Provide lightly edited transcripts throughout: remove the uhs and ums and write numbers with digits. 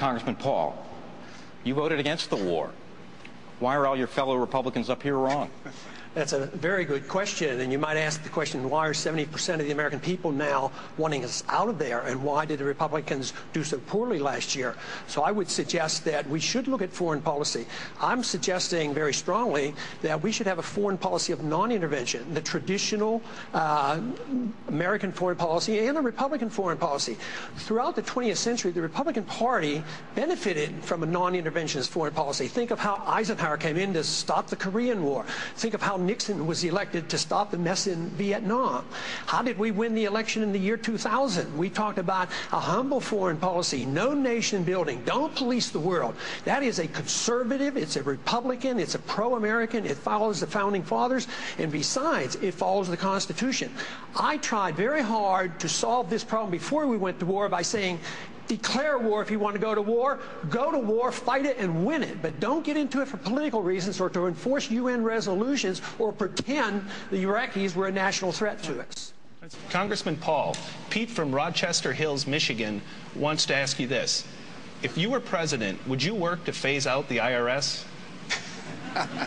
Congressman Paul, you voted against the war. Why are all your fellow Republicans up here wrong? That's a very good question, and you might ask the question, why are 70% of the American people now wanting us out of there, and why did the Republicans do so poorly last year? So I would suggest that we should look at foreign policy. I'm suggesting very strongly that we should have a foreign policy of non-intervention, the traditional American foreign policy and the Republican foreign policy. Throughout the 20th century, the Republican Party benefited from a non-interventionist foreign policy. Think of how Eisenhower came in to stop the Korean War. Think of how Nixon was elected to stop the mess in Vietnam. How did we win the election in the year 2000? We talked about a humble foreign policy, no nation building, don't police the world. That is a conservative, it's a Republican, it's a pro-American, it follows the Founding Fathers, and besides, it follows the Constitution. I tried very hard to solve this problem before we went to war by saying, declare war if you want to go to war, fight it and win it, but don't get into it for political reasons or to enforce UN resolutions or pretend the Iraqis were a national threat to us. Congressman Paul, Pete from Rochester Hills, Michigan, wants to ask you this. If you were president, would you work to phase out the IRS?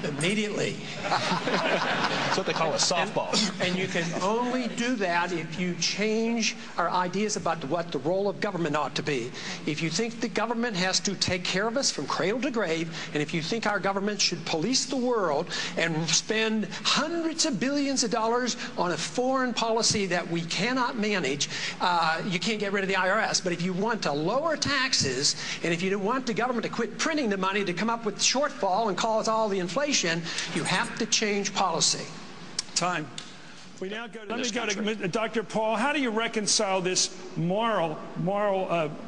Immediately. That's what they call a softball. And you can only do that if you change our ideas about what the role of government ought to be. If you think the government has to take care of us from cradle to grave, and if you think our government should police the world and spend hundreds of billions of dollars on a foreign policy that we cannot manage, you can't get rid of the IRS. But if you want to lower taxes, and if you want the government to quit printing the money to come up with shortfall and cause all the inflation, you have to change policy. Time. We now go to, let me go to Dr. Paul. How do you reconcile this moral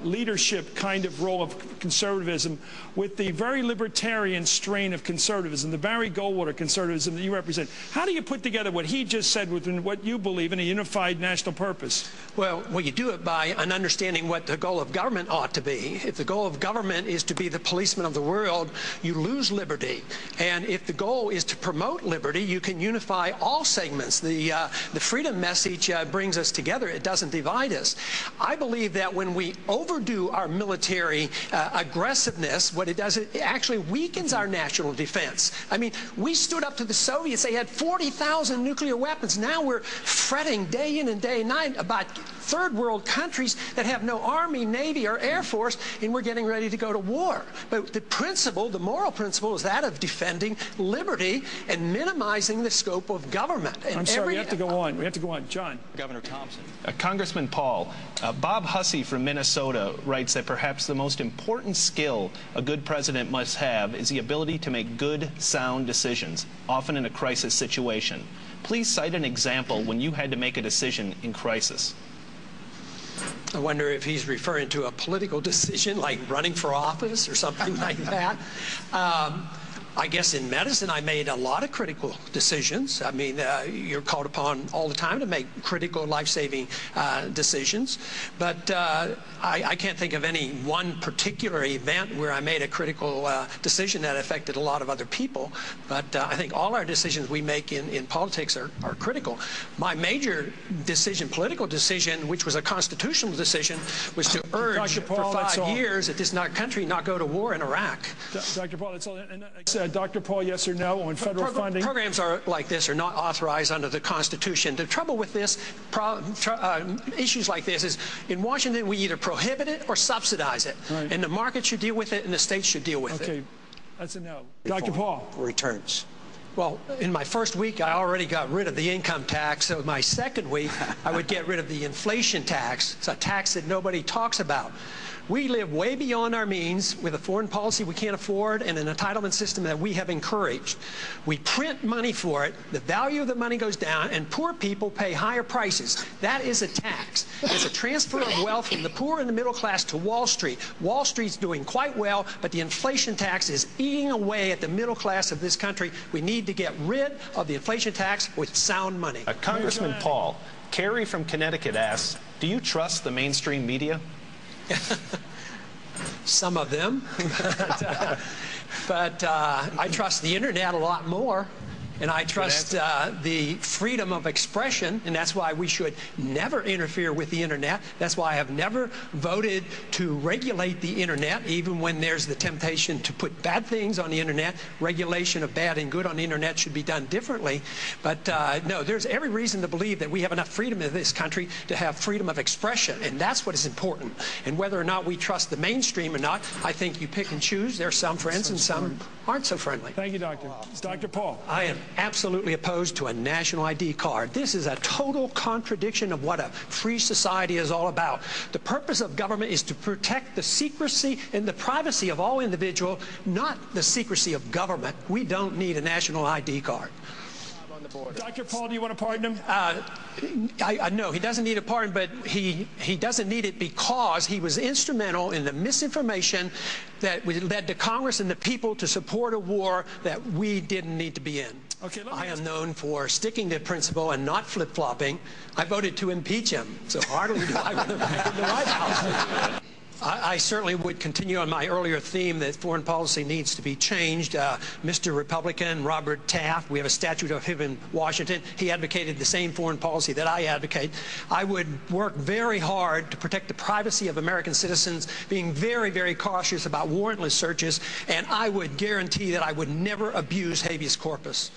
leadership kind of role of conservatism with the very libertarian strain of conservatism, the Barry Goldwater conservatism that you represent? How do you put together what he just said with what you believe in a unified national purpose? Well, you do it by an understanding what the goal of government ought to be. If the goal of government is to be the policeman of the world, you lose liberty. And if the goal is to promote liberty, you can unify all segments. The freedom message brings us together. It doesn't divide us. I believe that when we overdo our military aggressiveness, what it does, it actually weakens our national defense. I mean, we stood up to the Soviets. They had 40,000 nuclear weapons. Now we're fretting day in and day and night about third world countries that have no army, navy, or air force, and we're getting ready to go to war. But the principle, the moral principle, is that of defending liberty and minimizing the scope of government. And I'm sorry, we have to go on. We have to go on. John. Governor Thompson. Congressman Paul, Bob Hussey from Minnesota writes that perhaps the most important skill a good president must have is the ability to make good, sound decisions, often in a crisis situation. Please cite an example when you had to make a decision in crisis. I wonder if he's referring to a political decision like running for office or something like that. I guess in medicine I made a lot of critical decisions. I mean, you're called upon all the time to make critical life-saving decisions. But I can't think of any one particular event where I made a critical decision that affected a lot of other people. But I think all our decisions we make in politics are critical. My major decision, political decision, which was a constitutional decision, was to urge for 5 years that this country not go to war in Iraq. Dr. Paul, that's all. And, Dr. Paul, yes or no on federal funding? Programs like this are not authorized under the Constitution. The trouble with this, issues like this, is in Washington we either prohibit it or subsidize it. Right. And the market should deal with it and the states should deal with it. Okay, that's a no. Dr. Paul. Returns. Well, in my first week, I already got rid of the income tax. So my second week, I would get rid of the inflation tax. It's a tax that nobody talks about. We live way beyond our means with a foreign policy we can't afford and an entitlement system that we have encouraged. We print money for it, the value of the money goes down, and poor people pay higher prices. That is a tax. It's a transfer of wealth from the poor and the middle class to Wall Street. Wall Street's doing quite well, but the inflation tax is eating away at the middle class of this country. We need to get rid of the inflation tax with sound money. Congressman Paul, Carrie from Connecticut asks, do you trust the mainstream media? Some of them, but I trust the internet a lot more. and I trust the freedom of expression, and that's why we should never interfere with the internet. That's why I have never voted to regulate the internet, even when there's the temptation to put bad things on the internet. Regulation of bad and good on the internet should be done differently. But no, there's every reason to believe that we have enough freedom in this country to have freedom of expression, and that's what is important. And whether or not we trust the mainstream or not, I think you pick and choose. There are some friends and some aren't so friendly. Thank you, Doctor. Dr. Paul. I am absolutely opposed to a national ID card. This is a total contradiction of what a free society is all about. The purpose of government is to protect the secrecy and the privacy of all individuals, not the secrecy of government. We don't need a national ID card. Dr. Paul, do you want to pardon him? No, he doesn't need a pardon, but he doesn't need it because he was instrumental in the misinformation that led to Congress and the people to support a war that we didn't need to be in. Okay, I am known for sticking to principle and not flip-flopping. I voted to impeach him, so hardly do I want him back in the White House. I certainly would continue on my earlier theme that foreign policy needs to be changed. Mr. Republican Robert Taft, we have a statute of him in Washington. He advocated the same foreign policy that I advocate. I would work very hard to protect the privacy of American citizens, being very, very cautious about warrantless searches, and I would guarantee that I would never abuse habeas corpus.